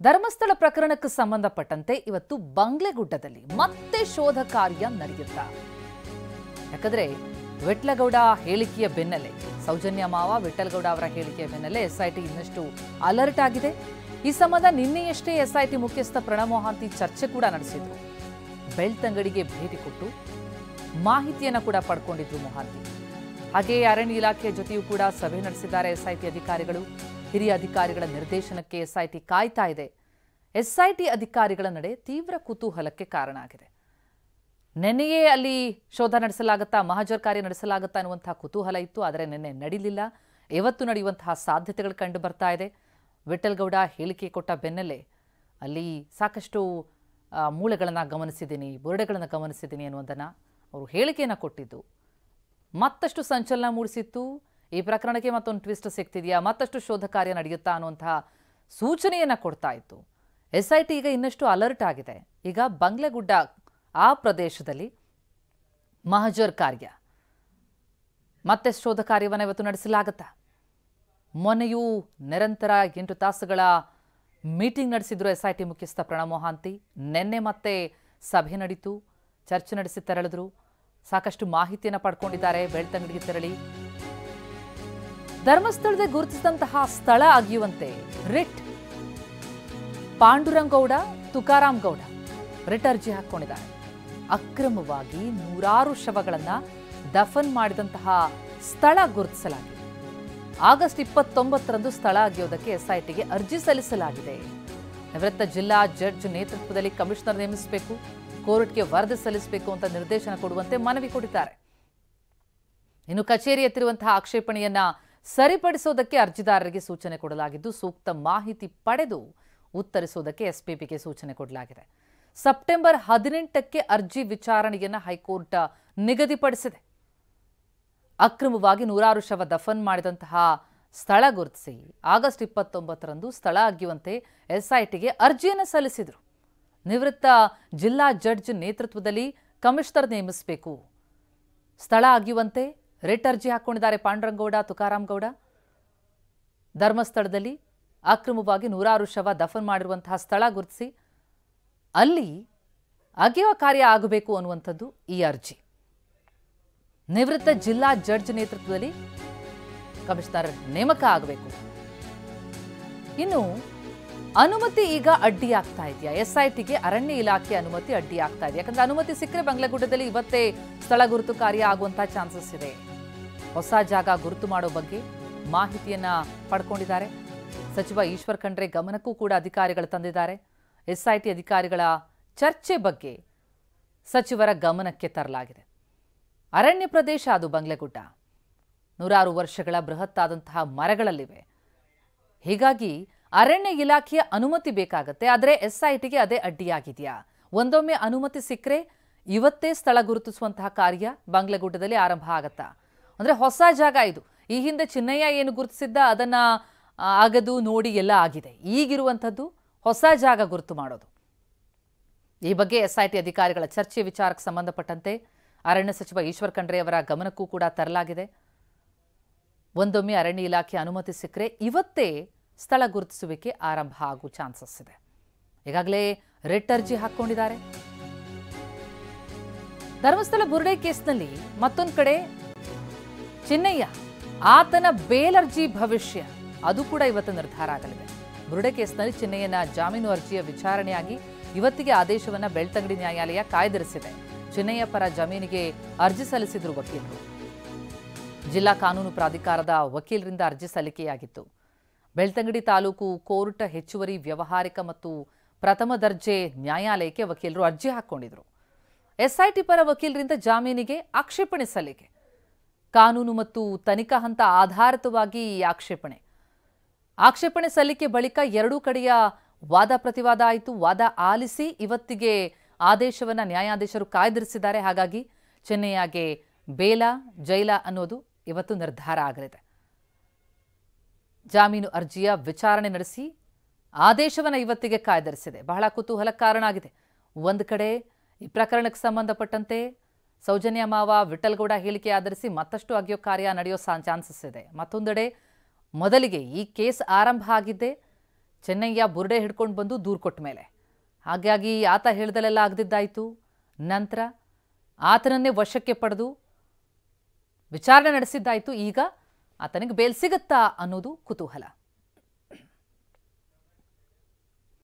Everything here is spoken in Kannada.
ಧರ್ಮಸ್ಥಳ ಪ್ರಕರಣಕ್ಕೆ ಸಂಬಂಧಪಟ್ಟಂತೆ ಇವತ್ತು ಬಂಗ್ಲೆಗುಡ್ಡದಲ್ಲಿ ಮತ್ತೆ ಶೋಧ ಕಾರ್ಯ ನಡೆಯುತ್ತಾ. ಯಾಕಂದ್ರೆ ವಿಟ್ಲಗೌಡ ಹೇಳಿಕೆಯ ಬೆನ್ನಲ್ಲೇ, ಸೌಜನ್ಯ ಮಾವ ವಿಠಲಗೌಡ ಅವರ ಹೇಳಿಕೆಯ ಬೆನ್ನಲ್ಲೇ ಎಸ್ಐಟಿ ಇನ್ನಷ್ಟು ಅಲರ್ಟ್ ಆಗಿದೆ. ಈ ಸಂಬಂಧ ನಿನ್ನೆಯಷ್ಟೇ ಎಸ್ಐಟಿ ಮುಖ್ಯಸ್ಥ ಪ್ರಣವ್ ಮೊಹಾಂತಿ ಚರ್ಚೆ ಕೂಡ ನಡೆಸಿದ್ರು. ಬೆಳ್ತಂಗಡಿಗೆ ಭೇಟಿ ಕೊಟ್ಟು ಮಾಹಿತಿಯನ್ನು ಕೂಡ ಪಡ್ಕೊಂಡಿದ್ರು ಮೊಹಾಂತಿ. ಹಾಗೆಯೇ ಅರಣ್ಯ ಇಲಾಖೆಯ ಜೊತೆಯೂ ಕೂಡ ಸಭೆ ನಡೆಸಿದ್ದಾರೆ ಎಸ್ಐಟಿ ಅಧಿಕಾರಿಗಳು. ಹಿರಿಯ ಅಧಿಕಾರಿಗಳ ನಿರ್ದೇಶನಕ್ಕೆ ಎಸ್ಐಟಿ ಕಾಯ್ತಾ ಇದೆ. ಎಸ್ಐಟಿ ಅಧಿಕಾರಿಗಳ ನಡೆ ತೀವ್ರ ಕುತೂಹಲಕ್ಕೆ ಕಾರಣ ಆಗಿದೆ. ನಿನ್ನೆಯೇ ಅಲ್ಲಿ ಶೋಧ ನಡೆಸಲಾಗುತ್ತಾ, ಮಹಜರ್ ಕಾರ್ಯ ನಡೆಸಲಾಗುತ್ತಾ ಅನ್ನುವಂತಹ ಕುತೂಹಲ ಇತ್ತು. ಆದರೆ ನಿನ್ನೆ ನಡೀಲಿಲ್ಲ. ಇವತ್ತು ನಡೆಯುವಂತಹ ಸಾಧ್ಯತೆಗಳು ಕಂಡು ಬರ್ತಾ ಇದೆ. ವಿಠಲಗೌಡ ಹೇಳಿಕೆ ಕೊಟ್ಟ ಬೆನ್ನಲ್ಲೇ ಅಲ್ಲಿ ಸಾಕಷ್ಟು ಮೂಳೆಗಳನ್ನು ಗಮನಿಸಿದ್ದೀನಿ, ಬುರುಡೆಗಳನ್ನು ಗಮನಿಸಿದ್ದೀನಿ ಅನ್ನುವುದನ್ನು ಅವರು ಹೇಳಿಕೆಯನ್ನು ಕೊಟ್ಟಿದ್ದು ಮತ್ತಷ್ಟು ಸಂಚಲನ ಮೂಡಿಸಿತ್ತು. ಈ ಪ್ರಕರಣಕ್ಕೆ ಮತ್ತೊಂದು ಟ್ವಿಸ್ಟ್ ಸಿಗ್ತಿದೆಯಾ, ಮತ್ತಷ್ಟು ಶೋಧ ಕಾರ್ಯ ನಡೆಯುತ್ತಾ ಅನ್ನುವಂತಹ ಸೂಚನೆಯನ್ನು ಕೊಡ್ತಾ ಇತ್ತು. ಎಸ್ಐಟಿ ಈಗ ಇನ್ನಷ್ಟು ಅಲರ್ಟ್ ಆಗಿದೆ. ಈಗ ಬಂಗ್ಲೆಗುಡ್ಡ ಆ ಪ್ರದೇಶದಲ್ಲಿ ಮಹಜರ್ ಕಾರ್ಯ ಮತ್ತೆ ಶೋಧ ಕಾರ್ಯವನ್ನು ಇವತ್ತು ನಡೆಸಲಾಗುತ್ತಾ. ಮೊನ್ನೆಯೂ ನಿರಂತರ 8 ತಾಸುಗಳ ಮೀಟಿಂಗ್ ನಡೆಸಿದ್ರು ಎಸ್ಐಟಿ ಮುಖ್ಯಸ್ಥ ಪ್ರಣವ್ ಮೊಹಾಂತಿ. ನಿನ್ನೆ ಮತ್ತೆ ಸಭೆ ನಡೀತು, ಚರ್ಚೆ ನಡೆಸಿ ತೆರಳಿದ್ರು. ಸಾಕಷ್ಟು ಮಾಹಿತಿಯನ್ನು ಪಡ್ಕೊಂಡಿದ್ದಾರೆ. ಬೆಳ್ತಂಗಡಿಗೆ ತೆರಳಿ ಧರ್ಮಸ್ಥಳದ ಗುರುತಿಸಿದಂತಹ ಸ್ಥಳ ಅಗಿಯುವಂತೆ ರಿಟ್ ಪಾಂಡುರಂಗೌಡ, ತುಕಾರಾಮ್ ಗೌಡ ರಿಟ್ ಅರ್ಜಿ ಹಾಕೊಂಡಿದ್ದಾರೆ. ಅಕ್ರಮವಾಗಿ 100 ಶವಗಳನ್ನು ದಫನ್ ಮಾಡಿದಂತಹ ಸ್ಥಳ ಗುರುತಿಸಲಾಗಿದೆ. ಆಗಸ್ಟ್ 29ರಂದು ಸ್ಥಳ ಅಗಿಯೋದಕ್ಕೆ ಎಸ್ಐಟಿಗೆ ಅರ್ಜಿ ಸಲ್ಲಿಸಲಾಗಿದೆ. ನಿವೃತ್ತ ಜಿಲ್ಲಾ ಜಡ್ಜ್ ನೇತೃತ್ವದಲ್ಲಿ ಕಮಿಷನರ್ ನೇಮಿಸಬೇಕು, ಕೋರ್ಟ್ಗೆ ವರದಿ ಸಲ್ಲಿಸಬೇಕು ಅಂತ ನಿರ್ದೇಶನ ಕೊಡುವಂತೆ ಮನವಿ ಕೊಟ್ಟಿದ್ದಾರೆ. ಇನ್ನು ಕಚೇರಿ ಎತ್ತಿರುವಂತಹ ಆಕ್ಷೇಪಣೆಯನ್ನ ಸರಿಪಡಿಸೋದಕ್ಕೆ ಅರ್ಜಿದಾರರಿಗೆ ಸೂಚನೆ ಕೊಡಲಾಗಿದ್ದು, ಸೂಕ್ತ ಮಾಹಿತಿ ಪಡೆದು ಉತ್ತರಿಸುವುದಕ್ಕೆ ಎಸ್ಪಿಪಿಗೆ ಸೂಚನೆ ಕೊಡಲಾಗಿದೆ. ಸೆಪ್ಟೆಂಬರ್ 18ಕ್ಕೆ ಅರ್ಜಿ ವಿಚಾರಣೆಯನ್ನು ಹೈಕೋರ್ಟ್ ನಿಗದಿಪಡಿಸಿದೆ. ಅಕ್ರಮವಾಗಿ 100 ಶವ ದಫನ್ ಮಾಡಿದಂತಹ ಸ್ಥಳ ಗುರುತಿಸಿ ಆಗಸ್ಟ್ 29ರಂದು ಸ್ಥಳ ಅಗಿಯುವಂತೆ ಎಸ್ಐಟಿಗೆ ಅರ್ಜಿಯನ್ನು ಸಲ್ಲಿಸಿದರು. ನಿವೃತ್ತ ಜಿಲ್ಲಾ ಜಡ್ಜ್ ನೇತೃತ್ವದಲ್ಲಿ ಕಮಿಷನರ್ ನೇಮಿಸಬೇಕು, ಸ್ಥಳ ಅಗಿಯುವಂತೆ ರಿಟ್ ಅರ್ಜಿ ಹಾಕೊಂಡಿದ್ದಾರೆ ಪಾಂಡುರಂಗೌಡ, ತುಕಾರಾಮ್ ಗೌಡ. ಧರ್ಮಸ್ಥಳದಲ್ಲಿ ಅಕ್ರಮವಾಗಿ 100 ಶವ ದಫನ್ ಮಾಡಿರುವಂತಹ ಸ್ಥಳ ಗುರುತಿಸಿ ಅಲ್ಲಿ ಅಗೆಯುವ ಕಾರ್ಯ ಆಗಬೇಕು ಅನ್ನುವಂಥದ್ದು ಈ ಅರ್ಜಿ. ನಿವೃತ್ತ ಜಿಲ್ಲಾ ಜಡ್ಜ್ ನೇತೃತ್ವದಲ್ಲಿ ಕಮಿಷನರ್ ನೇಮಕ ಆಗಬೇಕು. ಇನ್ನು ಅನುಮತಿ ಈಗ ಅಡ್ಡಿಯಾಗ್ತಾ ಇದೆಯಾ? ಎಸ್ಐಟಿಗೆ ಅರಣ್ಯ ಇಲಾಖೆ ಅನುಮತಿ ಅಡ್ಡಿಯಾಗ್ತಾ ಇದೆ. ಯಾಕಂದ್ರೆ ಅನುಮತಿ ಸಿಕ್ಕರೆ ಬಂಗ್ಲೆಗುಡ್ಡದಲ್ಲಿ ಇವತ್ತೇ ಸ್ಥಳ ಗುರುತು ಕಾರ್ಯ ಆಗುವಂತಹ ಚಾನ್ಸಸ್ ಇದೆ. ಹೊಸ ಜಾಗ ಗುರುತು ಮಾಡೋ ಬಗ್ಗೆ ಮಾಹಿತಿಯನ್ನ ಪಡ್ಕೊಂಡಿದ್ದಾರೆ. ಸಚಿವ ಈಶ್ವರ್ ಖಂಡ್ರೆ ಗಮನಕ್ಕೂ ಕೂಡ ಅಧಿಕಾರಿಗಳು ತಂದಿದ್ದಾರೆ. ಎಸ್ಐಟಿ ಅಧಿಕಾರಿಗಳ ಚರ್ಚೆ ಬಗ್ಗೆ ಸಚಿವರ ಗಮನಕ್ಕೆ ತರಲಾಗಿದೆ. ಅರಣ್ಯ ಪ್ರದೇಶ ಅದು ಬಂಗ್ಲೆಗುಡ್ಡ. 100 ವರ್ಷಗಳ ಬೃಹತ್ತಾದಂತಹ ಮರಗಳಲ್ಲಿವೆ. ಹೀಗಾಗಿ ಅರಣ್ಯ ಇಲಾಖೆಯ ಅನುಮತಿ ಬೇಕಾಗತ್ತೆ. ಆದರೆ ಎಸ್ಐಟಿಗೆ ಅದೇ ಅಡ್ಡಿಯಾಗಿದೆಯಾ? ಒಂದೊಮ್ಮೆ ಅನುಮತಿ ಸಿಕ್ಕರೆ ಇವತ್ತೇ ಸ್ಥಳ ಗುರುತಿಸುವಂತಹ ಕಾರ್ಯ ಬಂಗ್ಲೆಗುಡ್ಡದಲ್ಲಿ ಆರಂಭ ಆಗತ್ತಾ? ಅಂದ್ರೆ ಹೊಸ ಜಾಗ ಇದು. ಈ ಹಿಂದೆ ಚಿನ್ನಯ್ಯ ಏನು ಗುರುತಿಸಿದ್ದ ಅದನ್ನ ಆಗದು ನೋಡಿ ಎಲ್ಲ ಆಗಿದೆ. ಈಗಿರುವಂಥದ್ದು ಹೊಸ ಜಾಗ ಗುರುತು ಮಾಡೋದು. ಈ ಬಗ್ಗೆ ಎಸ್ಐಟಿ ಅಧಿಕಾರಿಗಳ ಚರ್ಚೆ ವಿಚಾರಕ್ಕೆ ಸಂಬಂಧಪಟ್ಟಂತೆ ಅರಣ್ಯ ಸಚಿವ ಈಶ್ವರ್ ಖಂಡ್ರೆ ಅವರ ಗಮನಕ್ಕೂ ಕೂಡ ತರಲಾಗಿದೆ. ಒಂದೊಮ್ಮೆ ಅರಣ್ಯ ಇಲಾಖೆ ಅನುಮತಿ ಸಿಕ್ಕರೆ ಇವತ್ತೇ ಸ್ಥಳ ಗುರುತಿಸುವಿಕೆ ಆರಂಭ ಆಗುವ ಚಾನ್ಸಸ್ ಇದೆ. ಈಗಾಗಲೇ ರಿಟ್ ಅರ್ಜಿ ಹಾಕೊಂಡಿದ್ದಾರೆ. ಧರ್ಮಸ್ಥಳ ಬುರುಡೆ ಕೇಸ್ನಲ್ಲಿ ಮತ್ತೊಂದು ಕಡೆ ಚಿನ್ನಯ್ಯ, ಆತನ ಬೇಲ್ ಅರ್ಜಿ ಭವಿಷ್ಯ ಅದು ಕೂಡ ಇವತ್ತು ನಿರ್ಧಾರ ಆಗಲಿದೆ. ಬುರುಡೆ ಕೇಸ್ನಲ್ಲಿ ಚಿನ್ನಯ್ಯನ ಜಾಮೀನು ಅರ್ಜಿಯ ವಿಚಾರಣೆಯಾಗಿ ಇವತ್ತಿಗೆ ಆದೇಶವನ್ನ ಬೆಳ್ತಂಗಡಿ ನ್ಯಾಯಾಲಯ ಕಾಯ್ದಿರಿಸಿದೆ. ಚಿನ್ನಯ್ಯ ಪರ ಜಾಮೀನಿಗೆ ಅರ್ಜಿ ಸಲ್ಲಿಸಿದ್ರು ವಕೀಲರು. ಜಿಲ್ಲಾ ಕಾನೂನು ಪ್ರಾಧಿಕಾರದ ವಕೀಲರಿಂದ ಅರ್ಜಿ ಸಲ್ಲಿಕೆಯಾಗಿತ್ತು. ಬೆಳ್ತಂಗಡಿ ತಾಲೂಕು ಕೋರ್ಟ್ ಹೆಚ್ಚುವರಿ ವ್ಯವಹಾರಿಕ ಮತ್ತು ಪ್ರಥಮ ದರ್ಜೆ ನ್ಯಾಯಾಲಯಕ್ಕೆ ವಕೀಲರು ಅರ್ಜಿ ಹಾಕೊಂಡಿದ್ರು. ಎಸ್ಐಟಿ ಪರ ವಕೀಲರಿಂದ ಜಾಮೀನಿಗೆ ಆಕ್ಷೇಪಣೆ ಸಲ್ಲಿಕೆ. ಕಾನೂನು ಮತ್ತು ತನಿಖಾ ಹಂತ ಆಧಾರಿತವಾಗಿ ಈ ಆಕ್ಷೇಪಣೆ ಸಲ್ಲಿಕೆ ಬಳಿಕ ಎರಡೂ ಕಡೆಯ ವಾದ ಪ್ರತಿವಾದ ಆಯಿತು. ವಾದ ಆಲಿಸಿ ಇವತ್ತಿಗೆ ಆದೇಶವನ್ನ ನ್ಯಾಯಾಧೀಶರು ಕಾಯ್ದಿರಿಸಿದ್ದಾರೆ. ಹಾಗಾಗಿ ಚಿನ್ನಯ್ಯಗೆ ಬೇಲ ಜೈಲ ಅನ್ನೋದು ಇವತ್ತು ನಿರ್ಧಾರ ಆಗಲಿದೆ. ಜಾಮೀನು ಅರ್ಜಿಯ ವಿಚಾರಣೆ ನಡೆಸಿ ಆದೇಶವನ್ನು ಇವತ್ತಿಗೆ ಕಾಯ್ದಿರಿಸಿದೆ. ಬಹಳ ಕುತೂಹಲ ಕಾರಣ ಆಗಿದೆ. ಒಂದು ಕಡೆ ಈ ಪ್ರಕರಣಕ್ಕೆ ಸಂಬಂಧಪಟ್ಟಂತೆ ಸೌಜನ್ಯ ಮಾವ ವಿಠಲಗೌಡ ಹೇಳಿಕೆ ಆಧರಿಸಿ ಮತ್ತಷ್ಟು ಅಗೆಯೋ ಕಾರ್ಯ ನಡೆಯೋ ಚಾನ್ಸಸ್ ಇದೆ. ಮತ್ತೊಂದೆಡೆ ಮೊದಲಿಗೆ ಈ ಕೇಸ್ ಆರಂಭ ಆಗಿದ್ದೆ ಚೆನ್ನಯ್ಯ ಬುರುಡೆ ಹಿಡ್ಕೊಂಡು ಬಂದು ದೂರು ಕೊಟ್ಟ ಮೇಲೆ. ಹಾಗಾಗಿ ಆತ ಹೇಳ್ದಲೆಲ್ಲ ಆಗದಿದ್ದಾಯಿತು. ನಂತರ ಆತನನ್ನೇ ವಶಕ್ಕೆ ಪಡೆದು ವಿಚಾರಣೆ ನಡೆಸಿದ್ದಾಯಿತು. ಈಗ ಆತನಿಗೆ ಬೇಲ್ ಸಿಗುತ್ತಾ ಅನ್ನೋದು ಕುತೂಹಲ.